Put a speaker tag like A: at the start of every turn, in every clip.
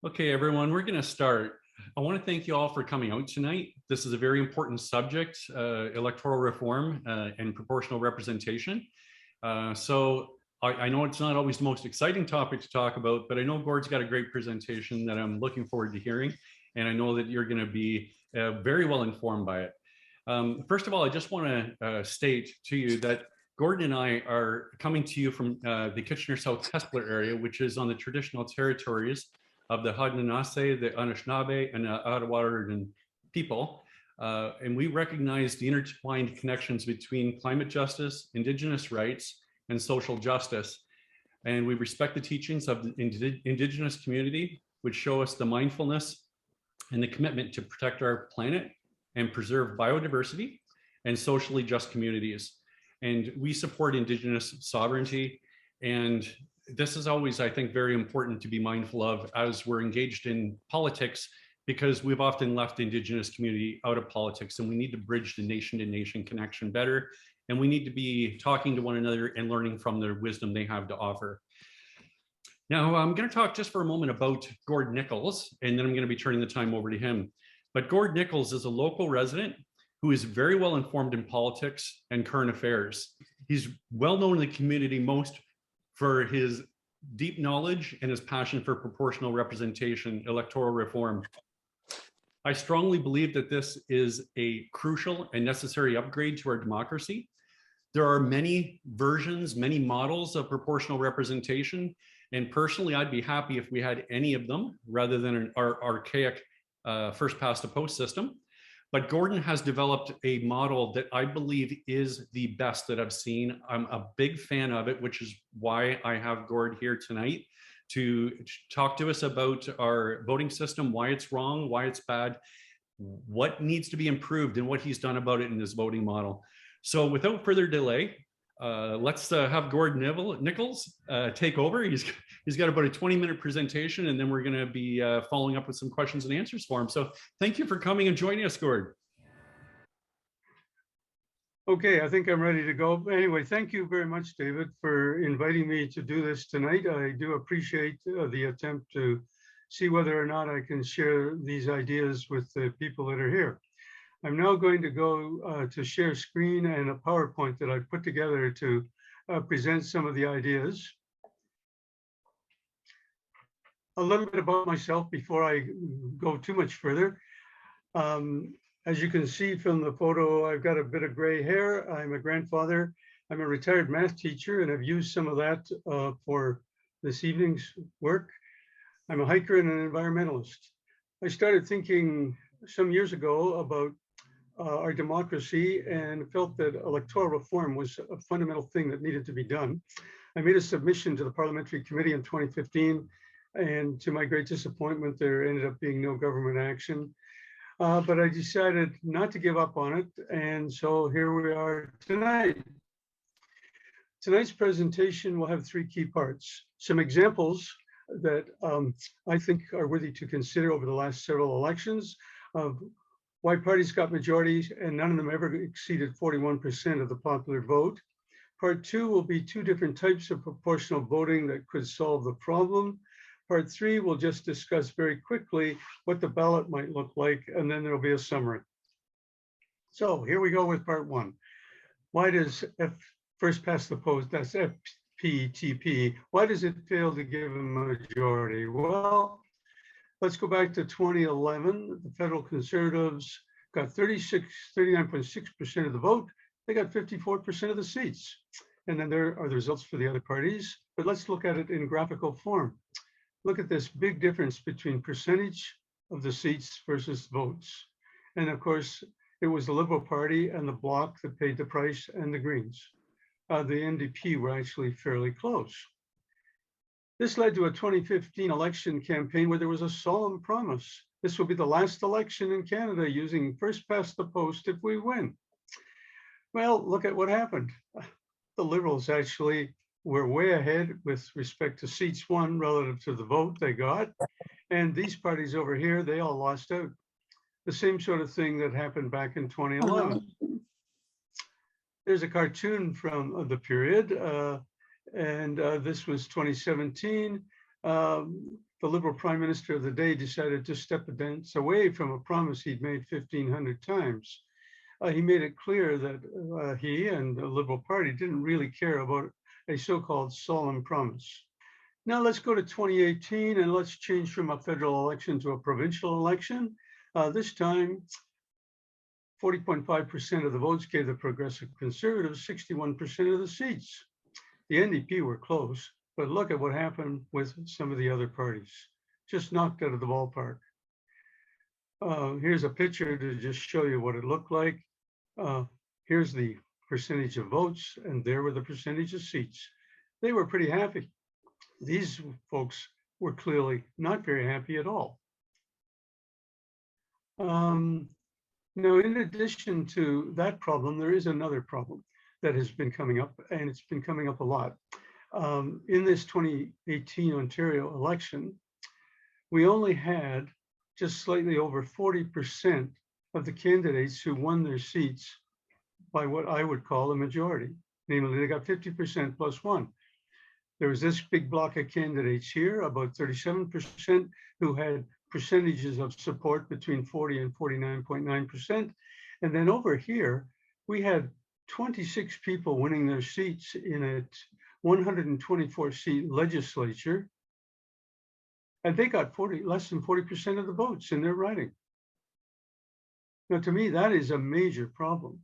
A: Okay, everyone, we're going to start. I want to thank you all for coming out tonight. This is a very important subject, electoral reform and proportional representation. I know it's not always the most exciting topic to talk about, but I know Gord's got a great presentation that I'm looking forward to hearing, and I know that you're going to be very well informed by it. First of all, I just want to state to you that Gordon and I are coming to you from the Kitchener South Hespeler area, which is on the traditional territories of the Haudenosaunee, the Anishinaabe, and the Ottawadan people. And we recognize the intertwined connections between climate justice, Indigenous rights, and social justice. And we respect the teachings of the Indigenous community, which show us the mindfulness and the commitment to protect our planet and preserve biodiversity and socially just communities. And we support Indigenous sovereignty, and this is always, I think, very important to be mindful of as we're engaged in politics, because we've often left the Indigenous community out of politics, and we need to bridge the nation-to-nation connection better. And we need to be talking to one another and learning from the wisdom they have to offer. Now, I'm going to talk just for a moment about Gord Nichols, and then I'm going to be turning the time over to him. But Gord Nichols is a local resident who is very well informed in politics and current affairs. He's well known in the community most for his deep knowledge and his passion for proportional representation, electoral reform. I strongly believe that this is a crucial and necessary upgrade to our democracy. There are many versions, many models of proportional representation, and personally, I'd be happy if we had any of them rather than our archaic first past the post system. But Gordon has developed a model that I believe is the best that I've seen. I'm a big fan of it, which is why I have Gord here tonight to talk to us about our voting system, why it's wrong, why it's bad, what needs to be improved, and what he's done about it in his voting model. So without further delay, let's have Gord Nichols take over. He's got about a 20-minute presentation, and then we're going to be following up with some questions and answers for him. So thank you for coming and joining us, Gord.
B: Okay, I think I'm ready to go. Anyway, thank you very much, David, for inviting me to do this tonight. I do appreciate the attempt to see whether or not I can share these ideas with the people that are here. I'm now going to go to share screen and a PowerPoint that I've put together to present some of the ideas. A little bit about myself before I go too much further. As you can see from the photo, I've got a bit of gray hair. I'm a grandfather. I'm a retired math teacher, and I've used some of that for this evening's work. I'm a hiker and an environmentalist. I started thinking some years ago about our democracy and felt that electoral reform was a fundamental thing that needed to be done. I made a submission to the Parliamentary Committee in 2015, and to my great disappointment, there ended up being no government action. But I decided not to give up on it, and so here we are tonight. Tonight's presentation will have three key parts. Some examples that I think are worthy to consider over the last several elections of why parties got majorities and none of them ever exceeded 41% of the popular vote. Part two will be two different types of proportional voting that could solve the problem. Part three, we'll just discuss very quickly what the ballot might look like, and then there'll be a summary. So here we go with part one. Why does first past the post, that's FPTP, why does it fail to give a majority? Well, let's go back to 2011. The federal conservatives got 39.6% of the vote. They got 54% of the seats. And then there are the results for the other parties. But let's look at it in graphical form. Look at this big difference between percentage of the seats versus votes. And of course, it was the Liberal Party and the Bloc that paid the price, and the Greens. The NDP were actually fairly close. This led to a 2015 election campaign where there was a solemn promise. This will be the last election in Canada using first past the post if we win. Well, look at what happened. The Liberals actually were way ahead with respect to seats won relative to the vote they got. And these parties over here, they all lost out. The same sort of thing that happened back in 2011. There's a cartoon from the period. And this was 2017. the Liberal Prime Minister of the day decided to step a dance away from a promise he'd made 1,500 times. He made it clear that he and the Liberal Party didn't really care about a so-called solemn promise. Now let's go to 2018 and let's change from a federal election to a provincial election. This time, 40.5% of the votes gave the Progressive Conservatives 61% of the seats. The NDP were close, but look at what happened with some of the other parties. Just knocked out of the ballpark. Here's a picture to just show you what it looked like. Here's the percentage of votes, and there were the percentage of seats. They were pretty happy. These folks were clearly not very happy at all. Now, in addition to that problem, there is another problem that has been coming up, and it's been coming up a lot. In this 2018 Ontario election, we only had just slightly over 40% of the candidates who won their seats by what I would call a majority. Namely, they got 50% plus one. There was this big block of candidates here, about 37%, who had percentages of support between 40 and 49.9%. And then over here, we had 26 people winning their seats in a 124 seat legislature. And they got less than 40% of the votes in their riding. Now, to me, that is a major problem.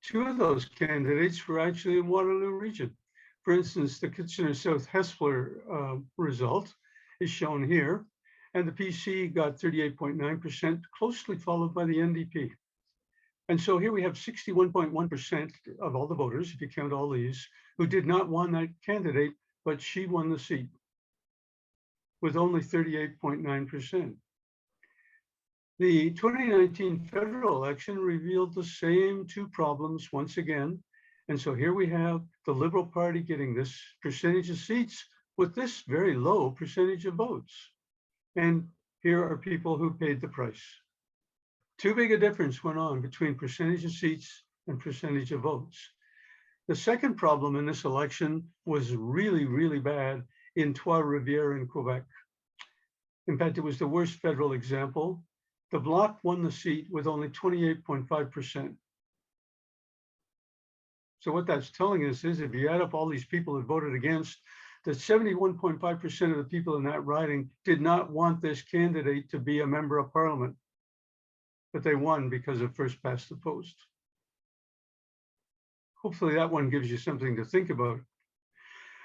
B: Two of those candidates were actually in Waterloo region. For instance, the Kitchener South Hespeler result is shown here, and the PC got 38.9%, closely followed by the NDP. And so here we have 61.1% of all the voters, if you count all these, who did not want that candidate, but she won the seat with only 38.9%. The 2019 federal election revealed the same two problems once again. And so here we have the Liberal Party getting this percentage of seats with this very low percentage of votes. And here are people who paid the price. Too big a difference went on between percentage of seats and percentage of votes. The second problem in this election was really, really bad in Trois-Rivières in Quebec. In fact, it was the worst federal example. The Bloc won the seat with only 28.5%. So what that's telling us is if you add up all these people that voted against, that 71.5% of the people in that riding did not want this candidate to be a member of parliament, but they won because of first past the post. Hopefully that one gives you something to think about.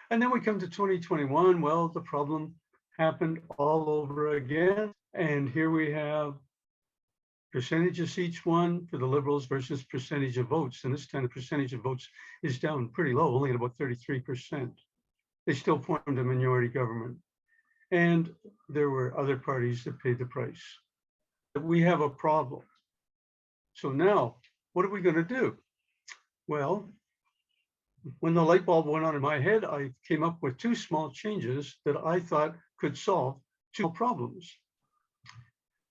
B: And then we come to 2021. Well, the problem happened all over again. And here we have percentage of seats won for the Liberals versus percentage of votes. And this time the percentage of votes is down pretty low, only at about 33%. They still formed a minority government. And there were other parties that paid the price. We have a problem. So now, what are we going to do? Well, when the light bulb went on in my head, I came up with two small changes that I thought could solve two problems.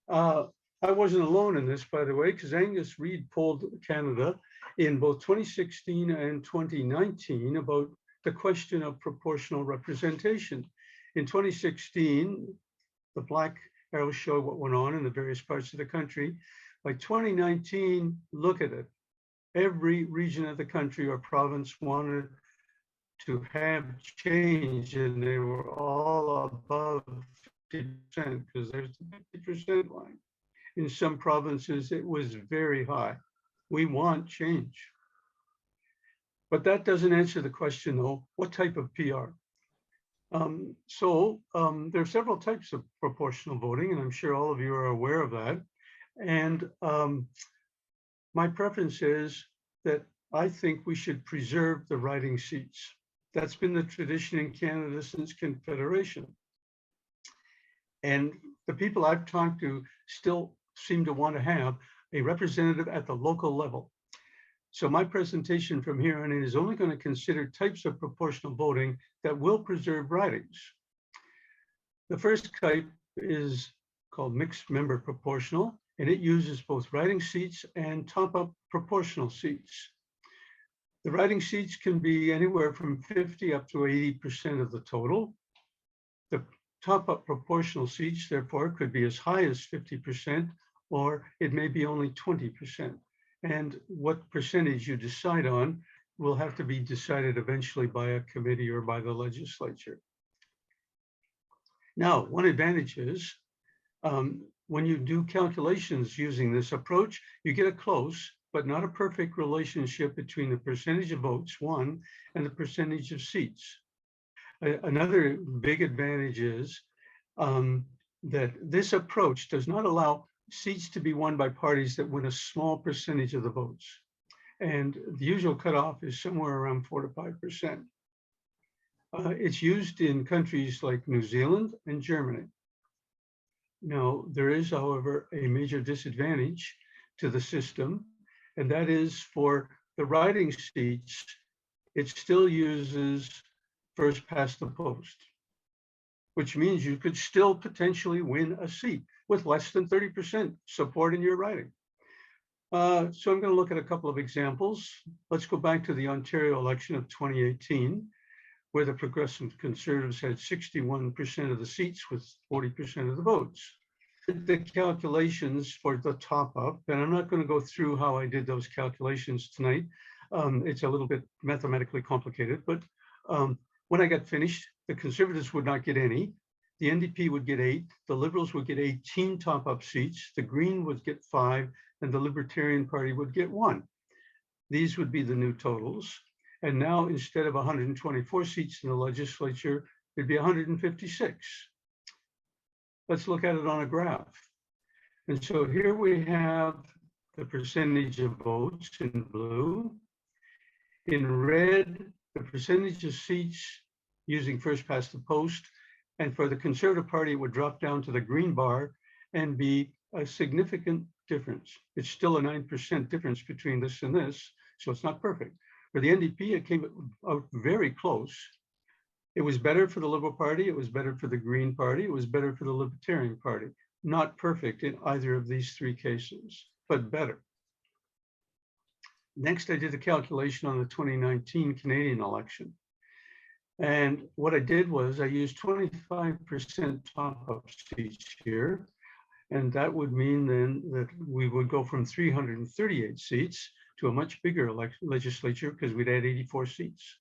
B: I wasn't alone in this, by the way, because Angus Reid polled Canada in both 2016 and 2019 about the question of proportional representation. In 2016, the black arrows show what went on in the various parts of the country. By 2019, look at it. Every region of the country or province wanted to have change, and they were all above 50% because there's the 50% line. In some provinces, it was very high. We want change. But that doesn't answer the question, though, what type of PR? There are several types of proportional voting, and I'm sure all of you are aware of that. And my preference is that I think we should preserve the riding seats. That's been the tradition in Canada since Confederation. And the people I've talked to still seem to want to have a representative at the local level. So my presentation from here on in is only going to consider types of proportional voting that will preserve ridings. The first type is called mixed member proportional, and it uses both riding seats and top-up proportional seats. The riding seats can be anywhere from 50 up to 80% of the total. The Top-up proportional seats, therefore, could be as high as 50%, or it may be only 20%. And what percentage you decide on will have to be decided eventually by a committee or by the legislature. Now, one advantage is when you do calculations using this approach, you get a close but not a perfect relationship between the percentage of votes won and the percentage of seats. Another big advantage is that this approach does not allow seats to be won by parties that win a small percentage of the votes. And the usual cutoff is somewhere around 4 to 5%. It's used in countries like New Zealand and Germany. Now, there is, however, a major disadvantage to the system, and that is for the riding seats, it still uses first past the post, which means you could still potentially win a seat with less than 30% support in your riding. So I'm going to look at a couple of examples. Let's go back to the Ontario election of 2018, where the Progressive Conservatives had 61% of the seats with 40% of the votes. The calculations for the top up, and I'm not going to go through how I did those calculations tonight. It's a little bit mathematically complicated, but when I got finished, the Conservatives would not get any. The NDP would get 8, the Liberals would get 18 top-up seats, the Green would get 5, and the Libertarian Party would get 1. These would be the new totals. And now, instead of 124 seats in the legislature, it'd be 156. Let's look at it on a graph. And so here we have the percentage of votes in blue. In red, the percentage of seats using first past the post. And for the Conservative Party, it would drop down to the green bar and be a significant difference. It's still a 9% difference between this and this, so it's not perfect. For the NDP, it came out very close. It was better for the Liberal Party, it was better for the Green Party, it was better for the Libertarian Party. Not perfect in either of these three cases, but better. Next, I did a calculation on the 2019 Canadian election. And what I did was I used 25% top-up seats here. And that would mean then that we would go from 338 seats to a much bigger legislature because we'd add 84 seats.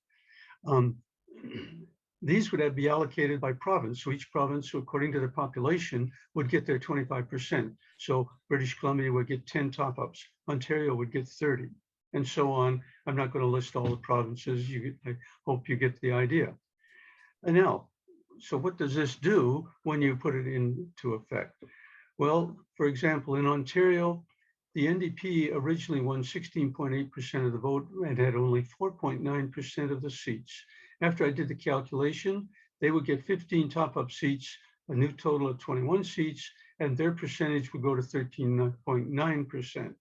B: These would be allocated by province. So each province, according to their population, would get their 25%. So British Columbia would get 10 top-ups. Ontario would get 30, and so on. I'm not going to list all the provinces. I hope you get the idea. And now, so what does this do when you put it into effect? Well, for example, in Ontario, the NDP originally won 16.8% of the vote and had only 4.9% of the seats. After I did the calculation, they would get 15 top-up seats, a new total of 21 seats, and their percentage would go to 13.9%.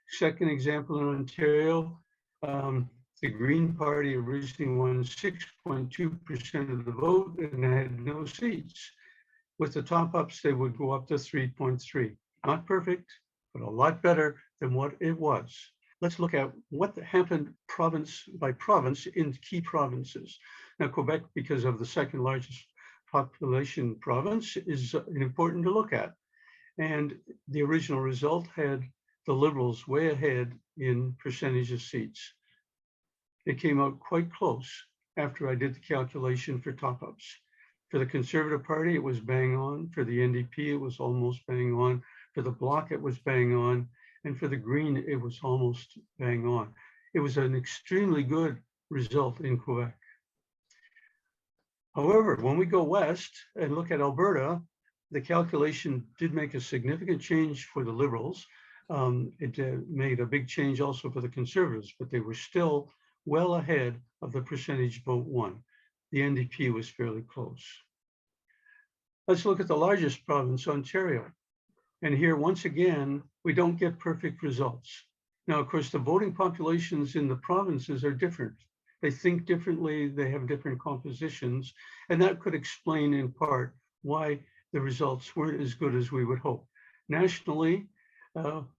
B: Second example in Ontario, the Green Party originally won 6.2% of the vote and had no seats. With the top-ups, they would go up to 3.3. Not perfect, but a lot better than what it was. Let's look at what happened province by province in key provinces. Now, Quebec, because of the second largest population province, is important to look at. And the original result had the Liberals way ahead in percentage of seats. It came out quite close after I did the calculation for top-ups. For the Conservative Party, it was bang on. For the NDP, it was almost bang on. For the Bloc, it was bang on. And for the Green, it was almost bang on. It was an extremely good result in Quebec. However, when we go west and look at Alberta, the calculation did make a significant change for the Liberals. It made a big change also for the Conservatives, but they were still well ahead of the percentage vote won. The NDP was fairly close. Let's look at the largest province, Ontario. And here, once again, we don't get perfect results. Now, of course, the voting populations in the provinces are different. They think differently, they have different compositions, and that could explain in part why the results weren't as good as we would hope. Nationally,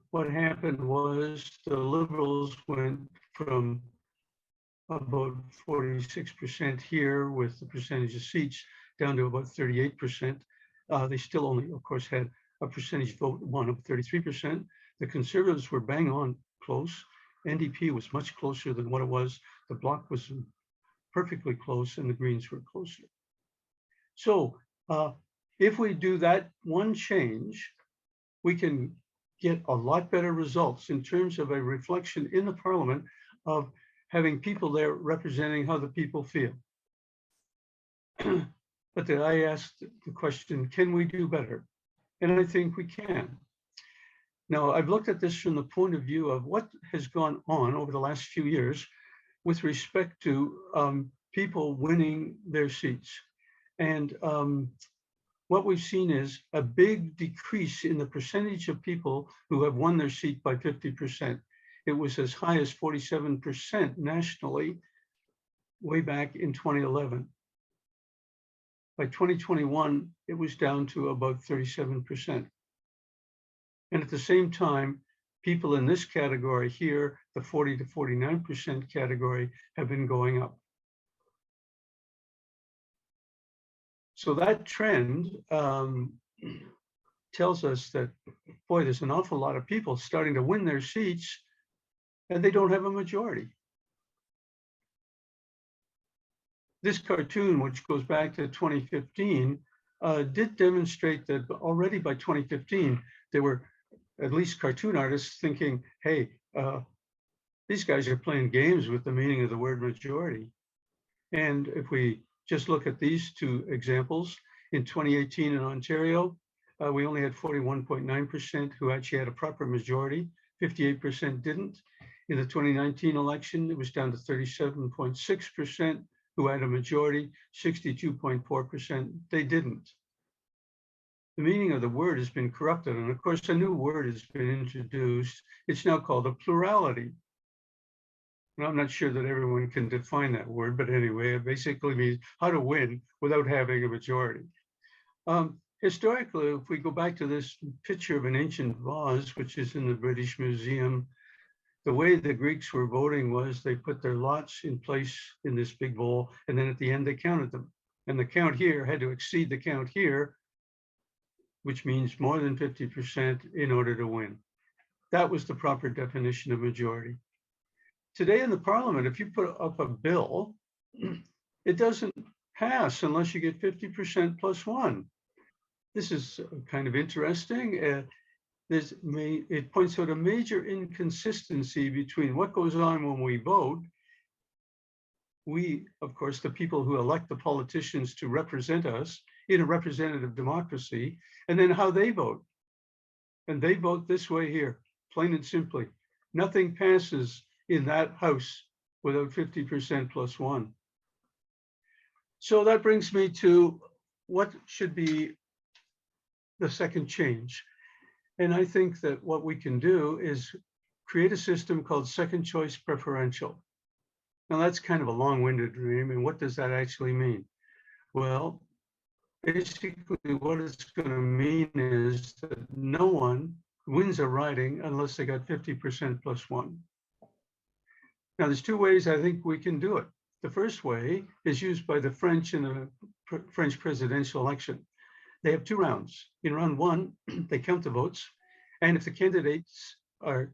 B: what happened was the Liberals went from about 46% here with the percentage of seats down to about 38%. They still only, of course, had a percentage vote one of 33%. The Conservatives were bang on close. NDP was much closer than what it was. The Bloc was perfectly close, and the Greens were closer. So if we do that one change, we can get a lot better results in terms of a reflection in the Parliament of having people there representing how the people feel. But then I asked the question, can we do better? And I think we can. Now, I've looked at this from the point of view of what has gone on over the last few years with respect to people winning their seats. And what we've seen is a big decrease in the percentage of people who have won their seat by 50%. It was as high as 47% nationally way back in 2011. By 2021, it was down to about 37%. And at the same time, people in this category here, the 40 to 49% category, have been going up. So that trend tells us that, boy, there's an awful lot of people starting to win their seats and they don't have a majority. This cartoon, which goes back to 2015, did demonstrate that already by 2015, there were at least cartoon artists thinking, hey, these guys are playing games with the meaning of the word majority. And if we just look at these two examples, in 2018 in Ontario, we only had 41.9% who actually had a proper majority, 58% didn't. In the 2019 election, it was down to 37.6% who had a majority, 62.4% they didn't. The meaning of the word has been corrupted, and of course a new word has been introduced. It's now called a plurality. And I'm not sure that everyone can define that word, but anyway, it basically means how to win without having a majority. Historically, if we go back to this picture of an ancient vase, which is in the British Museum, the way the Greeks were voting was they put their lots in place in this big bowl, and then at the end they counted them. And the count here had to exceed the count here, which means more than 50% in order to win. That was the proper definition of majority. Today in the Parliament, if you put up a bill, it doesn't pass unless you get 50% plus one. This is kind of interesting. It points out a major inconsistency between what goes on when we vote. We, of course, the people who elect the politicians to represent us in a representative democracy, and then how they vote. And they vote this way here, plain and simply. Nothing passes in that house without 50% plus one. So that brings me to what should be the second change. And I think that what we can do is create a system called second choice preferential. Now that's kind of a long-winded name, and what does that actually mean? Well, basically what it's going to mean is that no one wins a riding unless they got 50% plus one. Now there's two ways I think we can do it. The first way is used by the French in the French presidential election. They have two rounds. In round one, they count the votes. And if the candidates are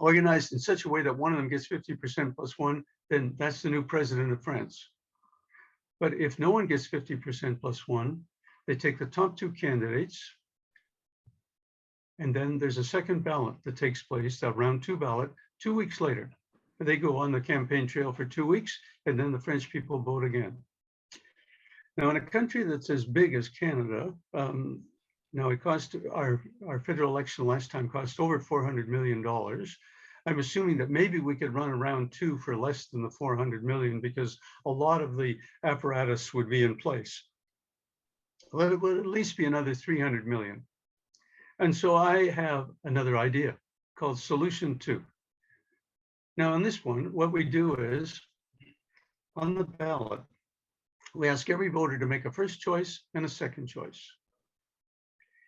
B: organized in such a way that one of them gets 50% plus one, then that's the new president of France. But if no one gets 50% plus one, they take the top two candidates, and then there's a second ballot that takes place, that round two ballot, 2 weeks later. They go on the campaign trail for 2 weeks, and then the French people vote again. Now, in a country that's as big as Canada, now it cost, our federal election last time cost over $400 million. I'm assuming that maybe we could run a round two for less than the 400 million because a lot of the apparatus would be in place. Well, it would at least be another 300 million. And so I have another idea called Solution 2. Now on this one, what we do is, on the ballot, we ask every voter to make a first choice and a second choice.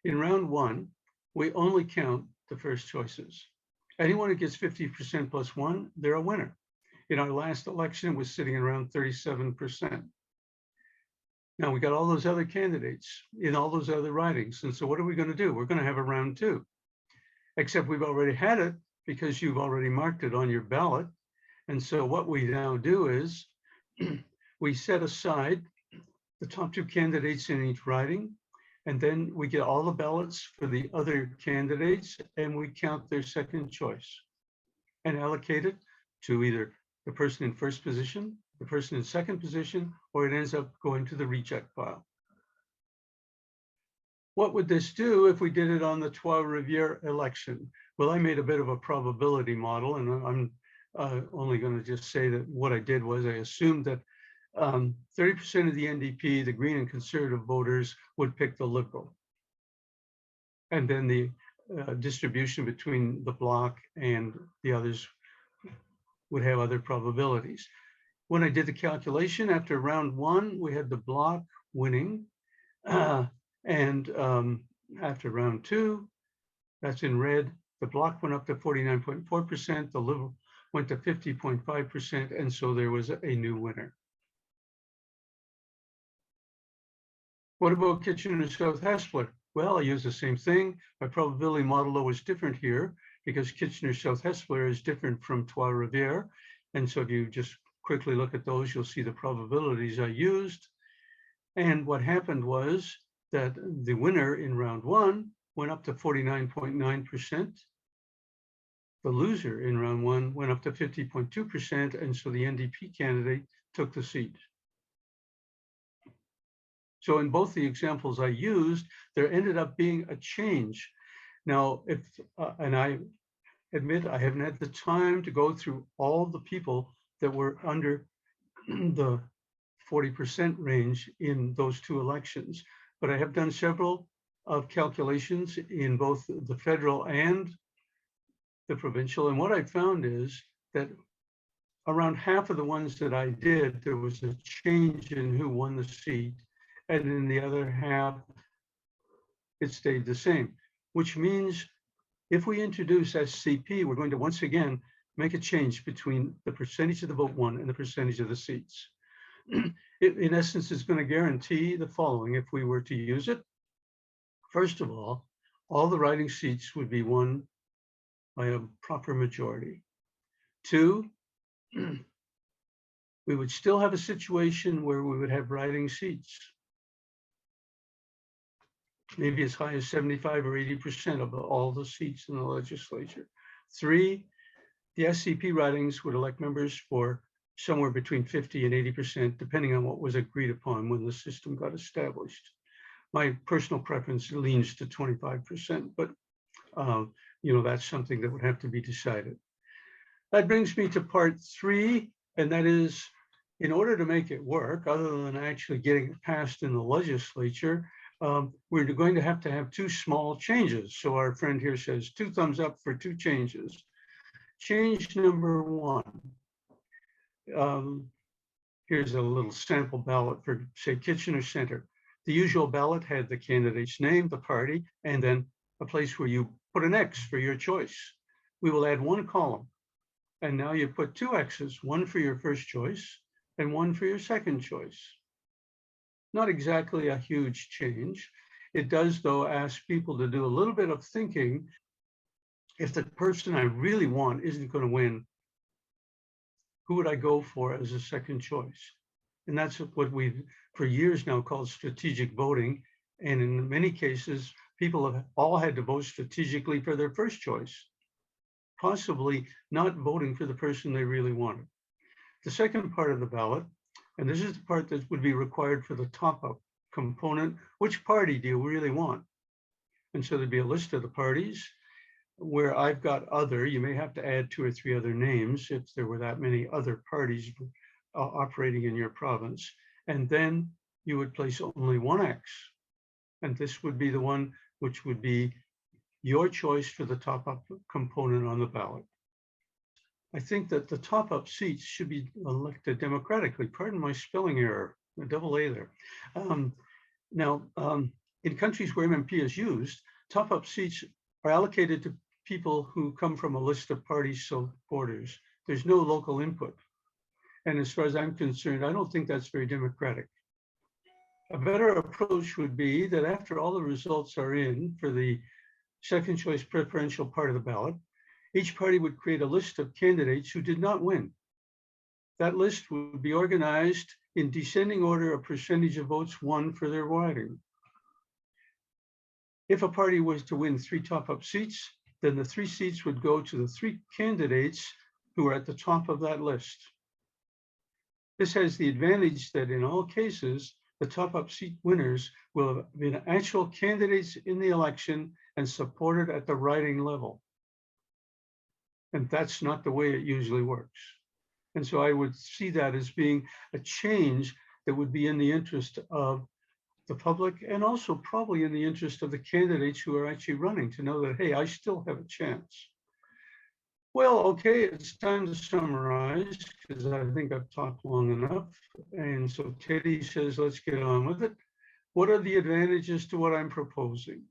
B: In round one, we only count the first choices. Anyone who gets 50% plus one, they're a winner. In our last election, it was sitting around 37%. Now we got all those other candidates in all those other ridings. And so what are we going to do? We're going to have a round two, except we've already had it because you've already marked it on your ballot. And so what we now do is we set aside the top two candidates in each riding, and then we get all the ballots for the other candidates and we count their second choice and allocate it to either the person in first position, the person in second position, or it ends up going to the reject pile. What would this do if we did it on the Trois-Rivières election? Well, I made a bit of a probability model, and I'm only going to just say that what I did was I assumed that 30% of the NDP, the Green and Conservative voters, would pick the Liberal. And then the distribution between the Bloc and the others would have other probabilities. When I did the calculation, after round one, we had the Bloc winning. And after round two, that's in red, the Bloc went up to 49.4%, the Liberal went to 50.5%, and so there was a new winner. What about Kitchener South Hespeler? Well, I used the same thing. My probability model though was different here because Kitchener South Hespeler is different from Trois-Rivières. And so if you just quickly look at those, you'll see the probabilities I used. And what happened was that the winner in round one went up to 49.9%. The loser in round one went up to 50.2%. And so the NDP candidate took the seat. So in both the examples I used, there ended up being a change. Now, and I admit I haven't had the time to go through all the people that were under the 40% range in those two elections, but I have done several of calculations in both the federal and the provincial. And what I found is that around half of the ones that I did, there was a change in who won the seat. And in the other half, it stayed the same, which means if we introduce SCP, we're going to once again make a change between the percentage of the vote won and the percentage of the seats. It, in essence, is going to guarantee the following if we were to use it. First of all the riding seats would be won by a proper majority. Two, we would still have a situation where we would have riding seats, maybe as high as 75 or 80% of all the seats in the legislature. Three, the SCP ridings would elect members for somewhere between 50 and 80%, depending on what was agreed upon when the system got established. My personal preference leans to 25%, but that's something that would have to be decided. That brings me to part three, and that is, in order to make it work, other than actually getting it passed in the legislature, we're going to have two small changes. So our friend here says 2 thumbs up for 2 changes. Change number one. Here's a little sample ballot for, say, Kitchener Centre. The usual ballot had the candidate's name, the party, and then a place where you put an X for your choice. We will add 1 column. And now you put 2 X's, 1 for your first choice and 1 for your second choice. Not exactly a huge change. It does, though, ask people to do a little bit of thinking. If the person I really want isn't going to win, who would I go for as a second choice? And that's what we've, for years now, called strategic voting. And in many cases, people have all had to vote strategically for their first choice, possibly not voting for the person they really wanted. The second part of the ballot, and this is the part that would be required for the top-up component, which party do you really want? And so there'd be a list of the parties where I've got other, you may have to add 2 or 3 other names if there were that many other parties operating in your province. And then you would place only 1 X. And this would be the one which would be your choice for the top-up component on the ballot. I think that the top-up seats should be elected democratically. Pardon my spelling error, a double A there. Now, in countries where MMP is used, top-up seats are allocated to people who come from a list of party supporters. There's no local input. And as far as I'm concerned, I don't think that's very democratic. A better approach would be that after all the results are in for the second choice preferential part of the ballot, each party would create a list of candidates who did not win. That list would be organized in descending order of percentage of votes won for their riding. If a party was to win 3 top-up seats, then the 3 seats would go to the 3 candidates who are at the top of that list. This has the advantage that in all cases, the top-up seat winners will have been actual candidates in the election and supported at the riding level. And that's not the way it usually works. And so I would see that as being a change that would be in the interest of the public and also probably in the interest of the candidates who are actually running to know that, hey, I still have a chance. Well, okay, it's time to summarize because I think I've talked long enough. And so Teddy says, let's get on with it. What are the advantages to what I'm proposing?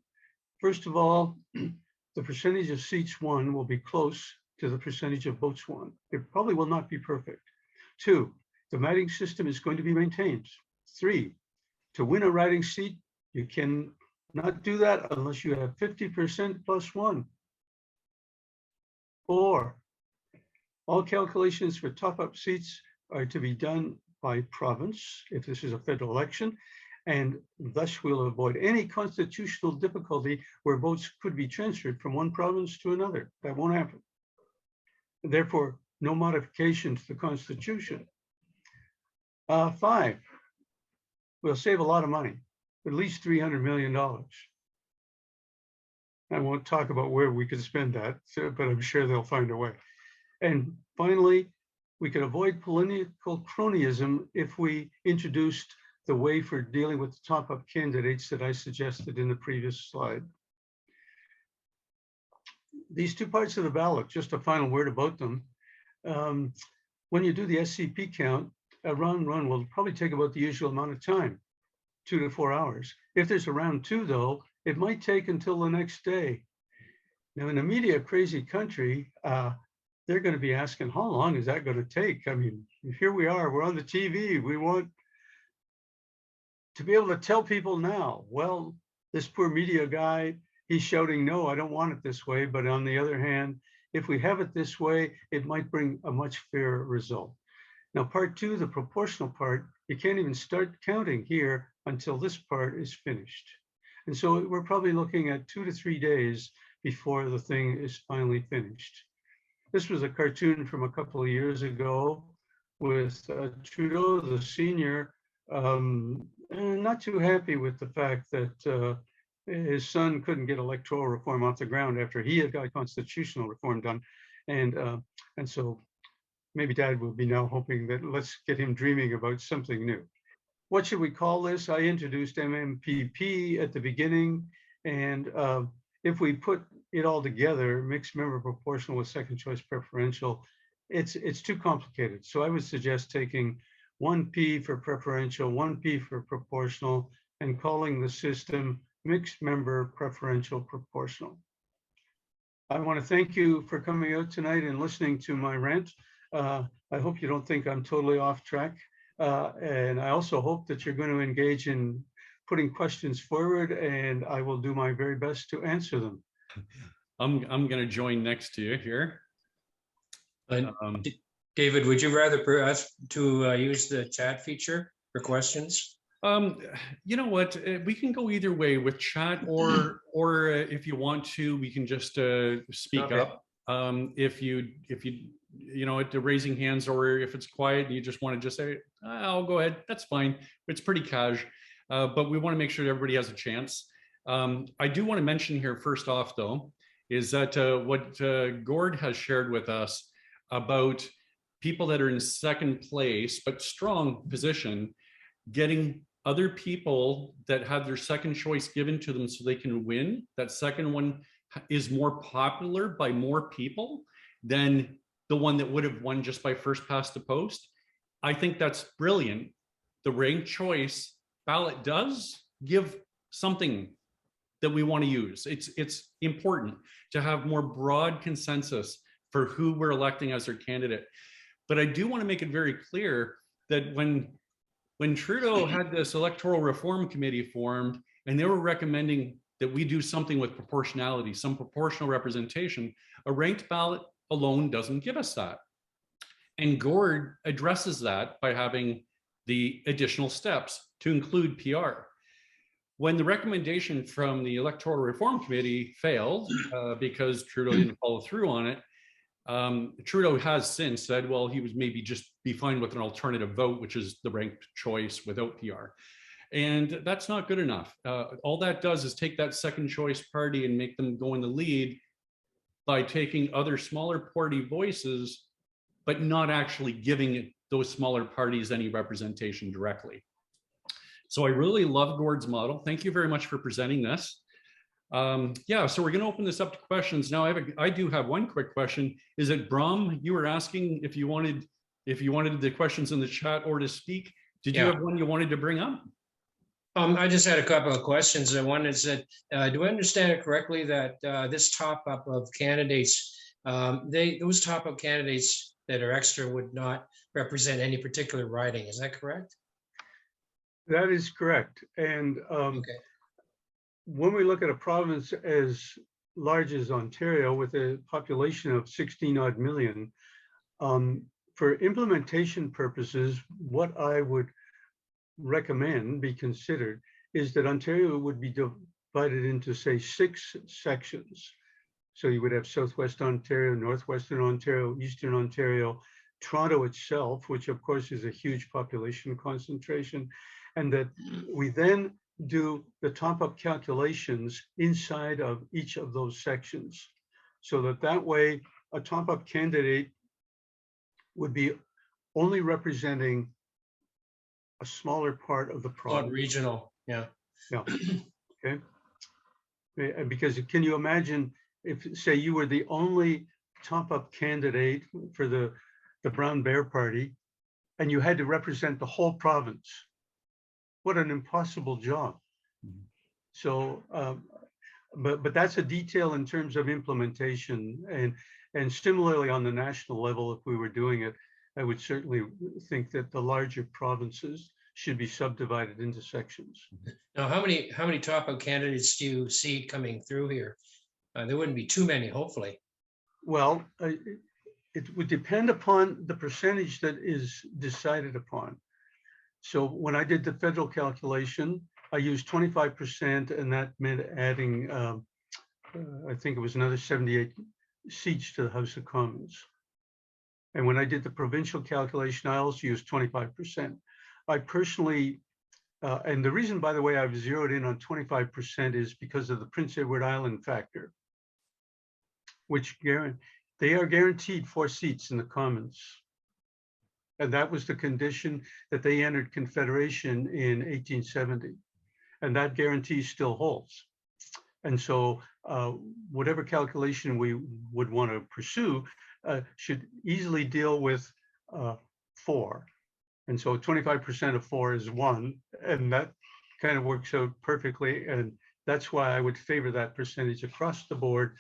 B: First of all, the percentage of seats won will be close to the percentage of votes won. It probably will not be perfect. 2, the riding system is going to be maintained. 3, to win a riding seat, you can not do that unless you have 50% plus 1. 4, all calculations for top-up seats are to be done by province if this is a federal election, and thus we'll avoid any constitutional difficulty where votes could be transferred from one province to another. That won't happen. Therefore, no modification to the Constitution. 5, we'll save a lot of money, at least $300 million. I won't talk about where we could spend that, but I'm sure they'll find a way. And finally, we could avoid political cronyism if we introduced the way for dealing with the top-up candidates that I suggested in the previous slide. These 2 parts of the ballot, just a final word about them. When you do the SCP count, a round run will probably take about the usual amount of time, 2 to 4 hours. If there's a round 2 though, it might take until the next day. Now in a media crazy country, they're going to be asking, how long is that going to take? I mean, here we are, we're on the TV. We want to be able to tell people now, well, this poor media guy, he's shouting, no, I don't want it this way. But on the other hand, if we have it this way, it might bring a much fairer result. Now, part 2, the proportional part, you can't even start counting here until this part is finished. And so we're probably looking at 2 to 3 days before the thing is finally finished. This was a cartoon from a couple of years ago with Trudeau, the senior, not too happy with the fact that his son couldn't get electoral reform off the ground after he had got constitutional reform done. And so maybe Dad will be now hoping that let's get him dreaming about something new. What should we call this? I introduced MMPP at the beginning, and if we put it all together, mixed member proportional with second choice preferential, it's too complicated. So I would suggest taking 1P for preferential, 1P for proportional, and calling the system mixed member preferential proportional. I want to thank you for coming out tonight and listening to my rant. I hope you don't think I'm totally off track. And I also hope that you're going to engage in putting questions forward, and I will do my very best to answer them.
A: I'm going to join next to you here.
C: David, would you rather us to use the chat feature for questions?
A: You know what? We can go either way with chat, or if you want to, we can just speak up. If you know, at the raising hands, or if it's quiet and you just want to just say, I'll go ahead, that's fine. It's pretty cash, but we want to make sure that everybody has a chance. I do want to mention here first off, though, is that what Gord has shared with us about people that are in second place, but strong position, getting other people that have their second choice given to them so they can win. That second one is more popular by more people than the one that would have won just by first past the post. I think that's brilliant. The ranked choice ballot does give something that we want to use. It's important to have more broad consensus for who we're electing as their candidate. But I do want to make it very clear that when when Trudeau had this electoral reform committee formed, and they were recommending that we do something with proportionality, some proportional representation, a ranked ballot alone doesn't give us that. And Gord addresses that by having the additional steps to include PR. When the recommendation from the Electoral Reform Committee failed because Trudeau didn't follow through on it, Trudeau has since said, well, he was maybe just be fine with an alternative vote, which is the ranked choice without PR. And that's not good enough. All that does is take that second choice party and make them go in the lead by taking other smaller party voices, but not actually giving those smaller parties any representation directly. So I really love Gord's model. Thank you very much for presenting this. Yeah, so we're going to open this up to questions. Now, I do have one quick question. Is it Bram? You were asking if you wanted the questions in the chat or to speak. Did you have one you wanted to bring up?
C: I just had a couple of questions. One is that, do I understand it correctly that this top up of candidates, those top up candidates that are extra would not represent any particular riding? Is that correct?
B: That is correct. And
C: Okay.
B: when we look at a province as large as Ontario with a population of 16 odd million, for implementation purposes, what I would recommend be considered is that Ontario would be divided into, say, 6 sections. So you would have Southwest Ontario, Northwestern Ontario, Eastern Ontario, Toronto itself, which of course is a huge population concentration, and that we then do the top-up calculations inside of each of those sections, so that way a top-up candidate would be only representing a smaller part of the province.
C: Regional, yeah.
B: Yeah. Okay. Because can you imagine if, say, you were the only top-up candidate for the Brown Bear Party, and you had to represent the whole province? What an impossible job. So, but that's a detail in terms of implementation, and similarly on the national level, if we were doing it, I would certainly think that the larger provinces should be subdivided into sections.
C: Now, how many top-up candidates do you see coming through here? There wouldn't be too many, hopefully.
B: Well, it would depend upon the percentage that is decided upon. So when I did the federal calculation, I used 25%, and that meant adding, I think it was another 78 seats to the House of Commons. And when I did the provincial calculation, I also used 25%. I personally, and the reason, by the way, I've zeroed in on 25% is because of the Prince Edward Island factor, which they are guaranteed 4 seats in the Commons. And that was the condition that they entered Confederation in 1870. And that guarantee still holds. And so whatever calculation we would want to pursue should easily deal with 4. And so 25% of 4 is 1, and that kind of works out perfectly. And that's why I would favor that percentage across the board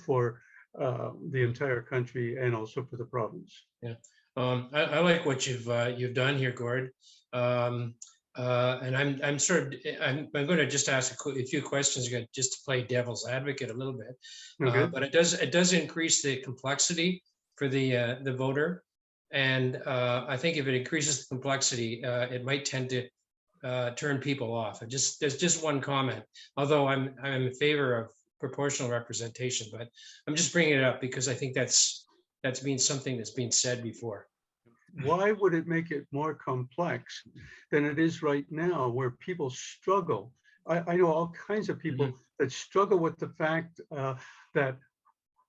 B: for the entire country and also for the province.
C: Yeah, I like what you've done here, Gord. And I'm going to just ask a few questions just to play devil's advocate a little bit. Okay. But it does increase the complexity for the voter. And I think if it increases the complexity, it might tend to turn people off. There's just one comment, although I'm in favor of proportional representation, but I'm just bringing it up because I think that's been something that's been said before.
B: Why would it make it more complex than it is right now, where people struggle? I know all kinds of people that struggle with the fact that,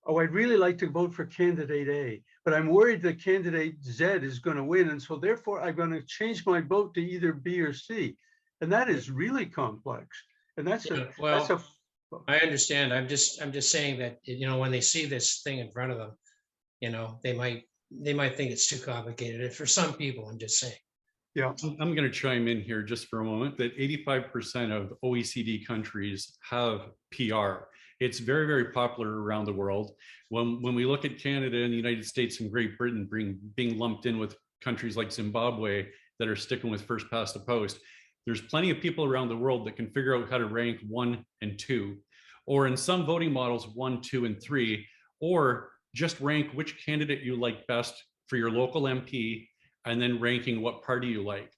B: oh, I'd really like to vote for candidate A, but I'm worried that candidate Z is going to win, and so therefore I'm going to change my vote to either B or C. And that is really complex. And that's
C: I understand. I'm just saying that, when they see this thing in front of them, they might think it's too complicated. For some people, I'm just saying.
B: Yeah,
A: I'm going to chime in here just for a moment that 85% of OECD countries have PR. It's very, very popular around the world. When we look at Canada and the United States and Great Britain being lumped in with countries like Zimbabwe, that are sticking with first past the post. There's plenty of people around the world that can figure out how to rank 1 and 2, or in some voting models, 1, 2, and 3, or just rank which candidate you like best for your local MP, and then ranking what party you like.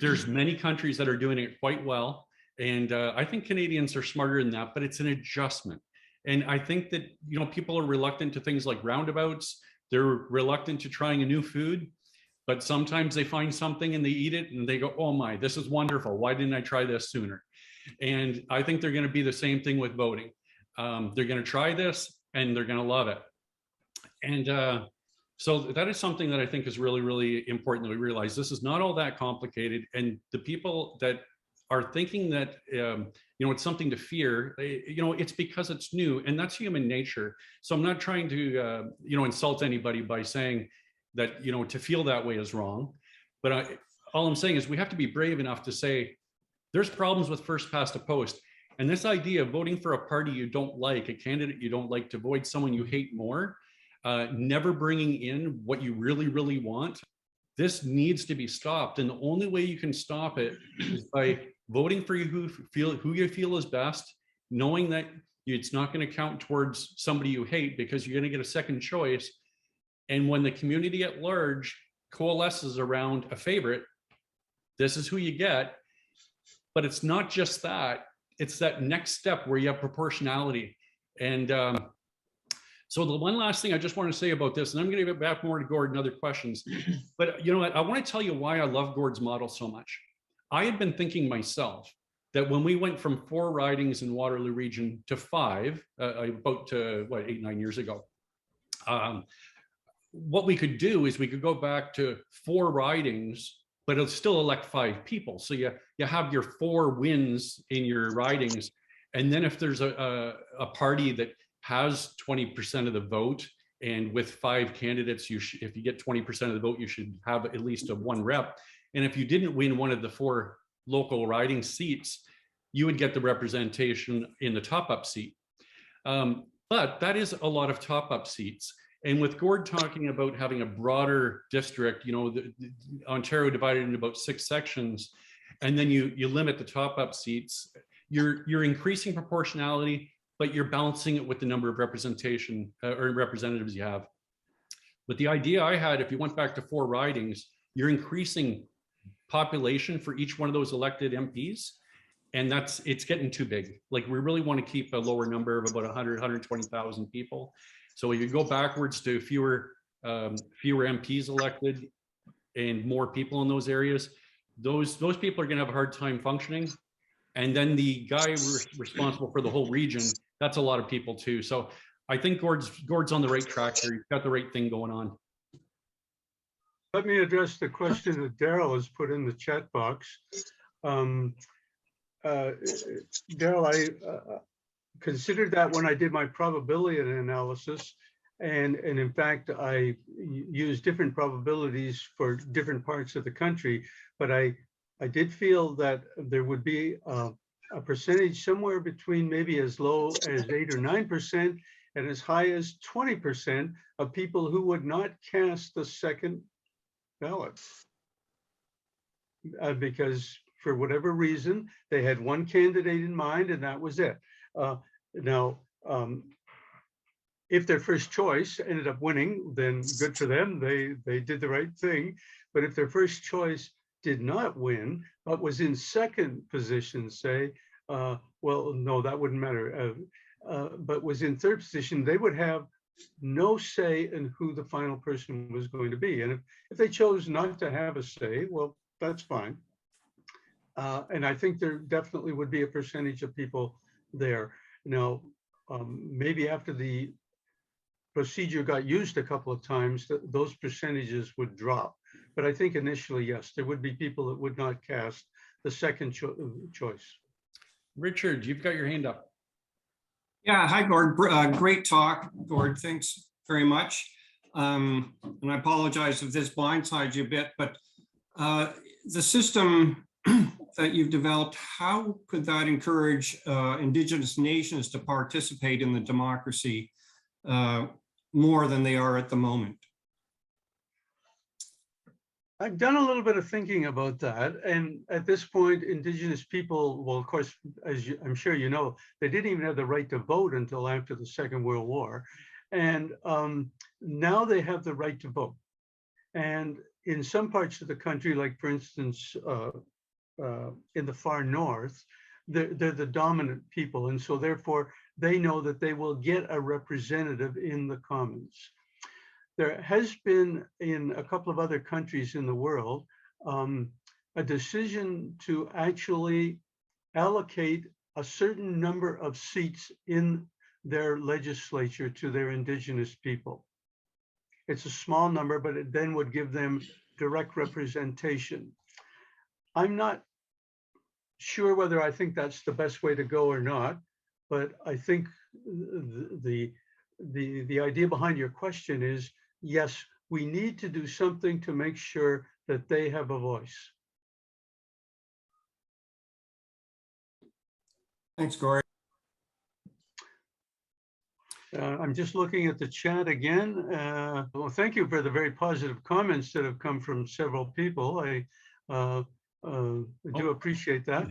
A: There's many countries that are doing it quite well. And I think Canadians are smarter than that, but it's an adjustment. And I think that, people are reluctant to things like roundabouts. They're reluctant to trying a new food, but sometimes they find something and they eat it and they go, oh my, this is wonderful. Why didn't I try this sooner? And I think they're going to be the same thing with voting. They're going to try this and they're going to love it. And so that is something that I think is really, really important that we realize this is not all that complicated. And the people that are thinking that, it's something to fear, it's because it's new, and that's human nature. So I'm not trying to, insult anybody by saying that, to feel that way is wrong. But all I'm saying is we have to be brave enough to say there's problems with first past the post. And this idea of voting for a party you don't like, a candidate you don't like, to avoid someone you hate more, never bringing in what you really, really want. This needs to be stopped. And the only way you can stop it is by voting for who you feel is best, knowing that it's not going to count towards somebody you hate because you're going to get a second choice. And when the community at large coalesces around a favorite, this is who you get. But it's not just that. It's that next step where you have proportionality. And so the one last thing I just want to say about this, and I'm going to give it back more to Gord and other questions, but you know what, I want to tell you why I love Gord's model so much. I had been thinking myself that when we went from 4 ridings in Waterloo Region to 5, about 8, 9 years ago, what we could do is we could go back to 4 ridings, but it'll still elect 5 people. So you have your 4 wins in your ridings. And then if there's a party that has 20% of the vote, and with 5 candidates, if you get 20% of the vote, you should have at least 1 rep. And if you didn't win one of the 4 local riding seats, you would get the representation in the top-up seat. But that is a lot of top-up seats. And with Gord talking about having a broader district, Ontario divided into about 6 sections, and then you limit the top-up seats, you're increasing proportionality, but you're balancing it with the number of representation or representatives you have. But the idea I had, if you went back to 4 ridings, you're increasing population for each one of those elected MPs. And it's getting too big. Like, we really want to keep a lower number of about 120,000 people. So you go backwards to fewer MPs elected and more people in those areas. Those people are going to have a hard time functioning. And then the guy responsible for the whole region, that's a lot of people too. So I think Gord's on the right track here. He's got the right thing going on.
B: Let me address the question that Daryl has put in the chat box. Daryl, I considered that when I did my probability analysis, and in fact, I used different probabilities for different parts of the country, but I did feel that there would be a percentage somewhere between maybe as low as 8 or 9% and as high as 20% of people who would not cast the second ballot. Because for whatever reason, they had one candidate in mind and that was it. If their first choice ended up winning, then good for them. They did the right thing. But if their first choice did not win, but was in second position, say, well, no, that wouldn't matter, but was in third position, they would have no say in who the final person was going to be. And if they chose not to have a say, well, that's fine. And I think there definitely would be a percentage of people there. Now, maybe after the procedure got used a couple of times, those percentages would drop. But I think initially, yes, there would be people that would not cast the second choice. Richard, you've got your hand up.
D: Yeah, hi, Gord. Great talk, Gord. Thanks very much. And I apologize if this blindsides you a bit, but the system that you've developed, how could that encourage Indigenous nations to participate in the democracy more than they are at the moment?
B: I've done a little bit of thinking about that. And at this point, Indigenous people, well, of course, I'm sure you know, they didn't even have the right to vote until after the Second World War. And now they have the right to vote. And in some parts of the country, like for instance, in the far north, they're the dominant people. And so therefore, they know that they will get a representative in the Commons. There has been in a couple of other countries in the world, a decision to actually allocate a certain number of seats in their legislature to their Indigenous people. It's a small number, but it then would give them direct representation. I'm not sure whether I think that's the best way to go or not, but I think the idea behind your question is, yes, we need to do something to make sure that they have a voice.
D: Thanks, Gord.
B: I'm just looking at the chat again. Well, thank you for the very positive comments that have come from several people. I do appreciate that.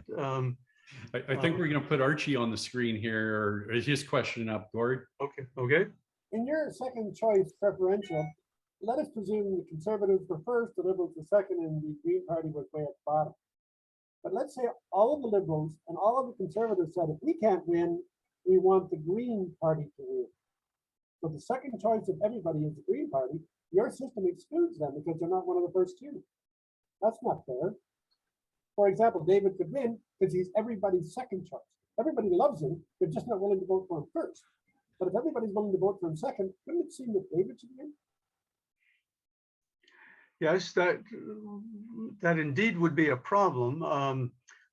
A: I think we're going to put Archie on the screen here, or is his question up, Gord?
B: Okay, okay.
E: In your second choice preferential, let us presume the Conservatives were first, the Liberals were second, and the Green Party was way at the bottom. But let's say all of the Liberals and all of the Conservatives said, if we can't win, we want the Green Party to win. So the second choice of everybody is the Green Party. Your system excludes them because they're not one of the first two. That's not fair. For example, David could win because he's everybody's second choice. Everybody loves him, they're just not willing to vote for him first. But if everybody's willing to vote for him second, wouldn't it seem that David should win?
B: Yes, that indeed would be a problem.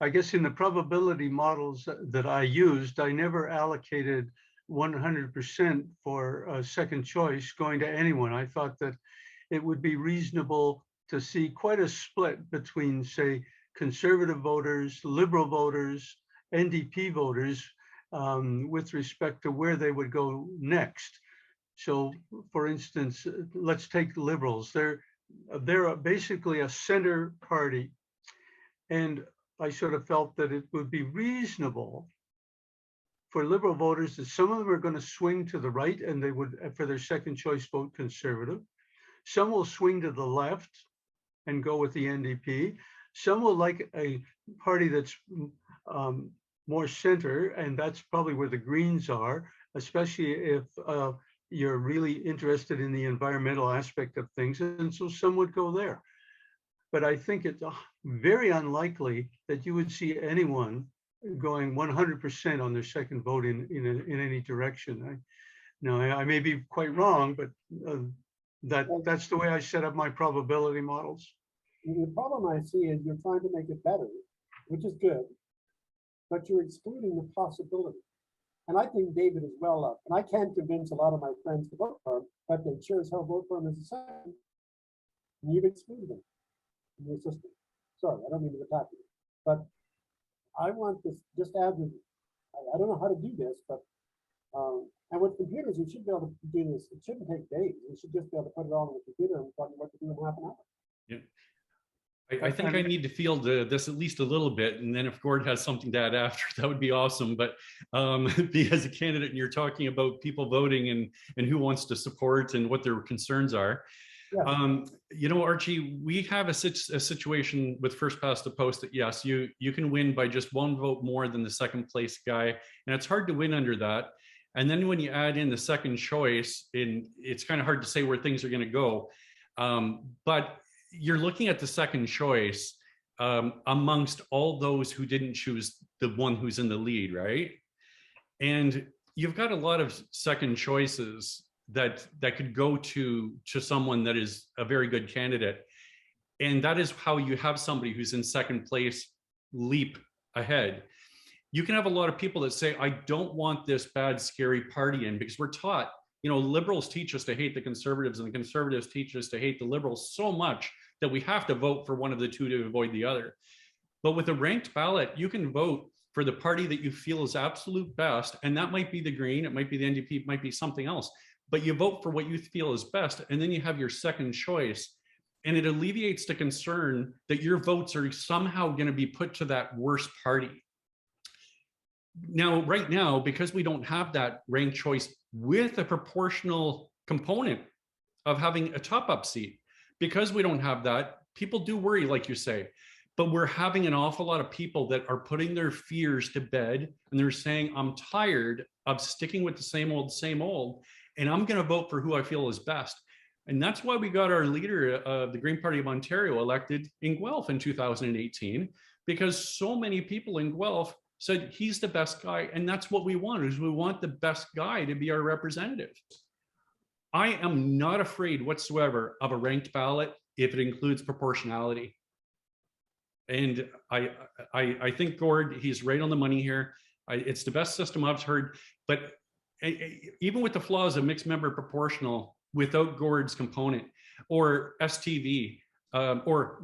B: I guess in the probability models that I used, I never allocated 100% for a second choice going to anyone. I thought that it would be reasonable to see quite a split between, say, conservative voters, liberal voters, NDP voters, with respect to where they would go next. So, for instance, let's take liberals. They're basically a center party. And I sort of felt that it would be reasonable for liberal voters that some of them are going to swing to the right and they would, for their second choice, vote conservative. Some will swing to the left and go with the NDP. Some will like a party that's more center, and that's probably where the Greens are, especially if you're really interested in the environmental aspect of things. And so some would go there. But I think it's very unlikely that you would see anyone going 100% on their second vote in any direction. I may be quite wrong, but that's the way I set up my probability models.
E: The problem I see is you're trying to make it better, which is good, but you're excluding the possibility. And I think David is well up. And I can't convince a lot of my friends to vote for him, but they sure as hell vote for him as a second. And you've excluded him in your system. Sorry, I don't mean to attack you, but I want this just as I don't know how to do this, but and with computers, we should be able to do this. It shouldn't take days. We should just be able to put it all on the computer and tell you what to do in half an hour. Yeah.
A: I think I need to field this at least a little bit, and then if Gord has something to add after, that would be awesome. But be as a candidate, and you're talking about people voting and who wants to support and what their concerns are. Yeah. You know, Archie, we have a situation with first past the post that yes, you can win by just one vote more than the second place guy, and it's hard to win under that. And then when you add in the second choice, it's kind of hard to say where things are going to go. But you're looking at the second choice amongst all those who didn't choose the one who's in the lead, right? And you've got a lot of second choices that could go to someone that is a very good candidate. And that is how you have somebody who's in second place leap ahead. You can have a lot of people that say, I don't want this bad, scary party in, because we're taught, you know, liberals teach us to hate the conservatives and the conservatives teach us to hate the liberals so much that we have to vote for one of the two to avoid the other. But with a ranked ballot, you can vote for the party that you feel is absolute best. And that might be the Green, it might be the NDP, it might be something else. But you vote for what you feel is best. And then you have your second choice. and it alleviates the concern that your votes are somehow going to be put to that worst party. Now, right now, because we don't have that ranked choice with a proportional component of having a top-up seat, because we don't have that, people do worry, like you say, but we're having an awful lot of people that are putting their fears to bed, and they're saying, I'm tired of sticking with the same old, and I'm going to vote for who I feel is best. And that's why we got our leader of the Green Party of Ontario elected in Guelph in 2018, because so many people in Guelph said he's the best guy. And that's what we want, is we want the best guy to be our representative. I am not afraid whatsoever of a ranked ballot if it includes proportionality. And I think Gord, he's right on the money here. It's the best system I've heard, but even with the flaws of mixed member proportional, without Gord's component, or STV, or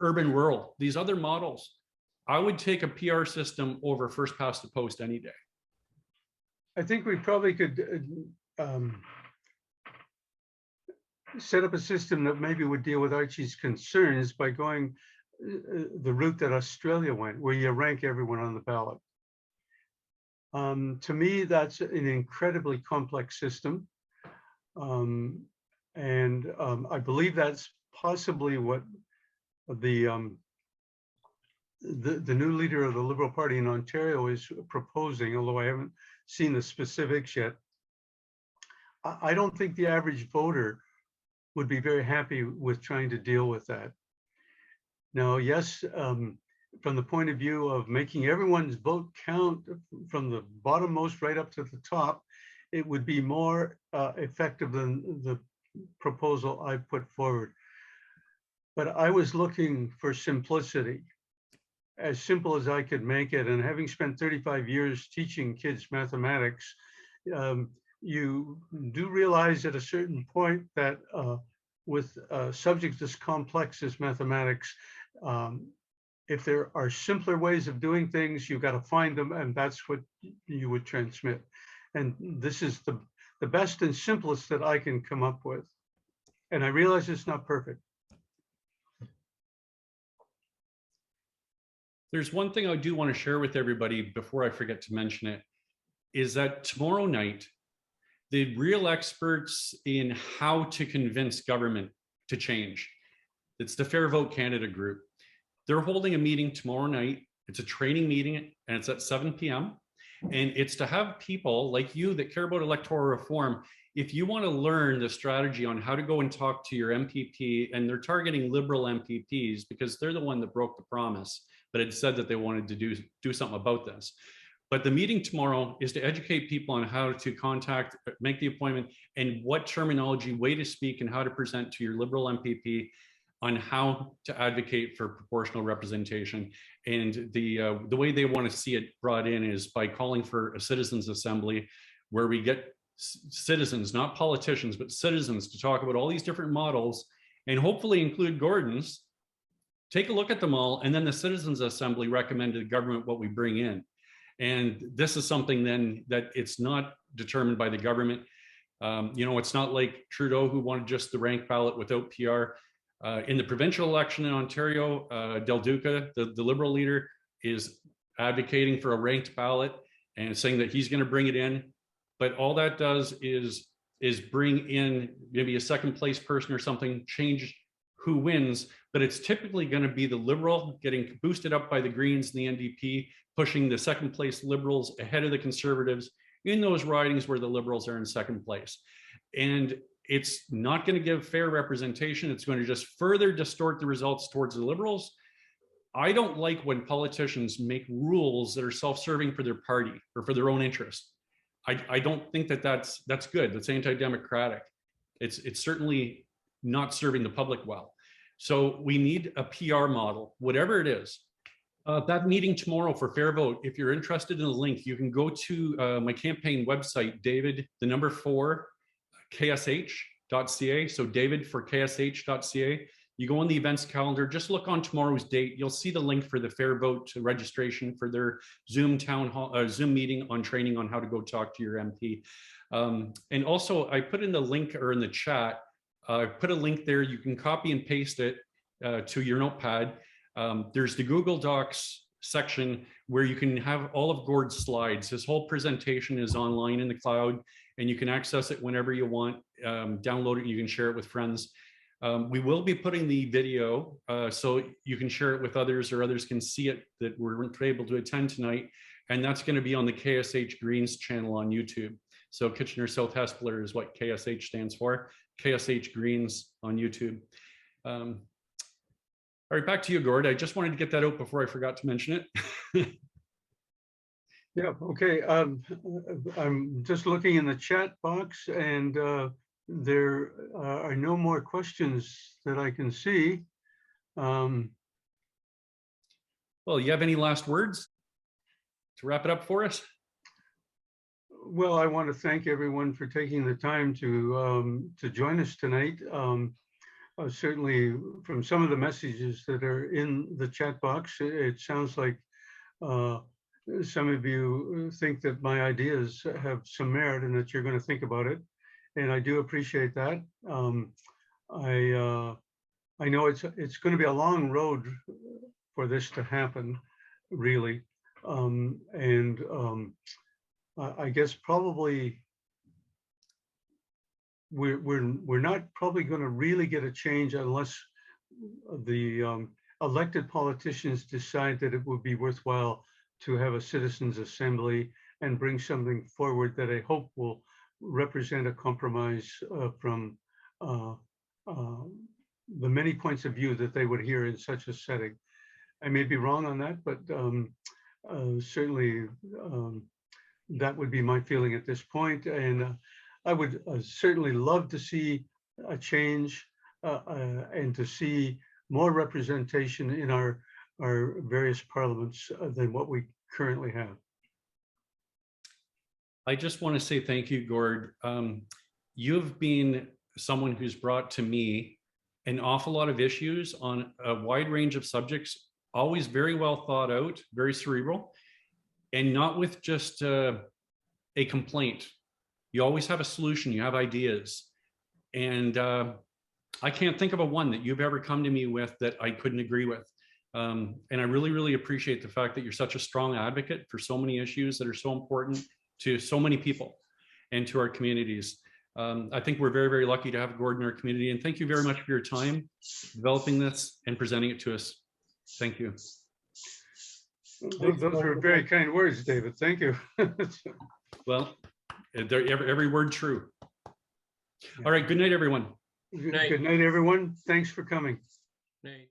A: urban rural, these other models, I would take a PR system over first past the post any day.
B: I think we probably could set up a system that maybe would deal with Archie's concerns by going the route that Australia went, where you rank everyone on the ballot. To me, that's an incredibly complex system. I believe that's possibly what the new leader of the Liberal Party in Ontario is proposing, although I haven't seen the specifics yet. I don't think the average voter would be very happy with trying to deal with that. Now, yes, from the point of view of making everyone's vote count from the bottommost right up to the top, it would be more effective than the proposal I put forward. But I was looking for simplicity, as simple as I could make it. And having spent 35 years teaching kids mathematics, you do realize at a certain point that with subjects as complex as mathematics, if there are simpler ways of doing things, you've got to find them, and that's what you would transmit. And this is the best and simplest that I can come up with. And I realize it's not perfect.
A: There's one thing I do want to share with everybody before I forget to mention it, is that tomorrow night, the real experts in how to convince government to change, it's the Fair Vote Canada group. They're holding a meeting tomorrow night. It's a training meeting, and it's at 7 p.m. And it's to have people like you that care about electoral reform. If you want to learn the strategy on how to go and talk to your MPP, and they're targeting Liberal MPPs because they're the one that broke the promise, but it said that they wanted to do something about this. But the meeting tomorrow is to educate people on how to contact, make the appointment, and what terminology, way to speak, and how to present to your Liberal MPP on how to advocate for proportional representation. And the way they want to see it brought in is by calling for a citizens assembly, where we get citizens, not politicians, but citizens, to talk about all these different models and hopefully include Gordon's. Take a look at them all, and then the citizens assembly recommend to the government what we bring in. And this is something then that it's not determined by the government. It's not like Trudeau, who wanted just the ranked ballot without PR. In the provincial election in Ontario, Del Duca, the Liberal leader, is advocating for a ranked ballot and saying that he's going to bring it in. But all that does is bring in maybe a second place person or something, change who wins. But it's typically going to be the Liberal getting boosted up by the Greens and the NDP, pushing the second place Liberals ahead of the Conservatives in those ridings where the Liberals are in second place. And it's not going to give fair representation. It's going to just further distort the results towards the Liberals. I don't like when politicians make rules that are self-serving for their party or for their own interest. I don't think that that's good. That's anti-democratic. It's certainly not serving the public well. So we need a PR model, whatever it is. That meeting tomorrow for Fair Vote, if you're interested in the link, you can go to my campaign website, David, 4, KSH.ca. So David for KSH.ca. You go on the events calendar, just look on tomorrow's date. You'll see the link for the Fair Vote registration for their Zoom town hall, Zoom meeting on training on how to go talk to your MP. And also I put in the link or in the chat I've put a link there. You can copy and paste it to your notepad. There's the Google Docs section where you can have all of Gord's slides. His whole presentation is online in the cloud, and you can access it whenever you want. Download it, you can share it with friends. We will be putting the video so you can share it with others, or others can see it that weren't able to attend tonight. And that's going to be on the KSH Greens channel on YouTube. So Kitchener South Hespeler is what KSH stands for. KSH Greens on YouTube. All right, back to you, Gord. I just wanted to get that out before I forgot to mention it.
B: Yeah, okay. I'm just looking in the chat box, and there are no more questions that I can see.
A: Well, you have any last words to wrap it up for us?
B: Well, I want to thank everyone for taking the time to join us tonight. Certainly, from some of the messages that are in the chat box, it sounds like some of you think that my ideas have some merit and that you're going to think about it, and I do appreciate that. I know it's going to be a long road for this to happen, really, I guess probably we're not probably going to really get a change unless the elected politicians decide that it would be worthwhile to have a citizens' assembly and bring something forward that I hope will represent a compromise from the many points of view that they would hear in such a setting. I may be wrong on that, but certainly that would be my feeling at this point. And I would certainly love to see a change and to see more representation in our various parliaments than what we currently have.
A: I just want to say thank you, Gord. You've been someone who's brought to me an awful lot of issues on a wide range of subjects, always very well thought out, very cerebral, and not with just a complaint. You always have a solution, you have ideas. And I can't think of a one that you've ever come to me with that I couldn't agree with. And I really, really appreciate the fact that you're such a strong advocate for so many issues that are so important to so many people and to our communities. I think we're very, very lucky to have Gord in our community. And thank you very much for your time developing this and presenting it to us. Thank you.
B: Those are very kind words, David. Thank you.
A: Well, every word true. All right. Good night, everyone.
B: Good night, everyone. Thanks for coming.
C: Night.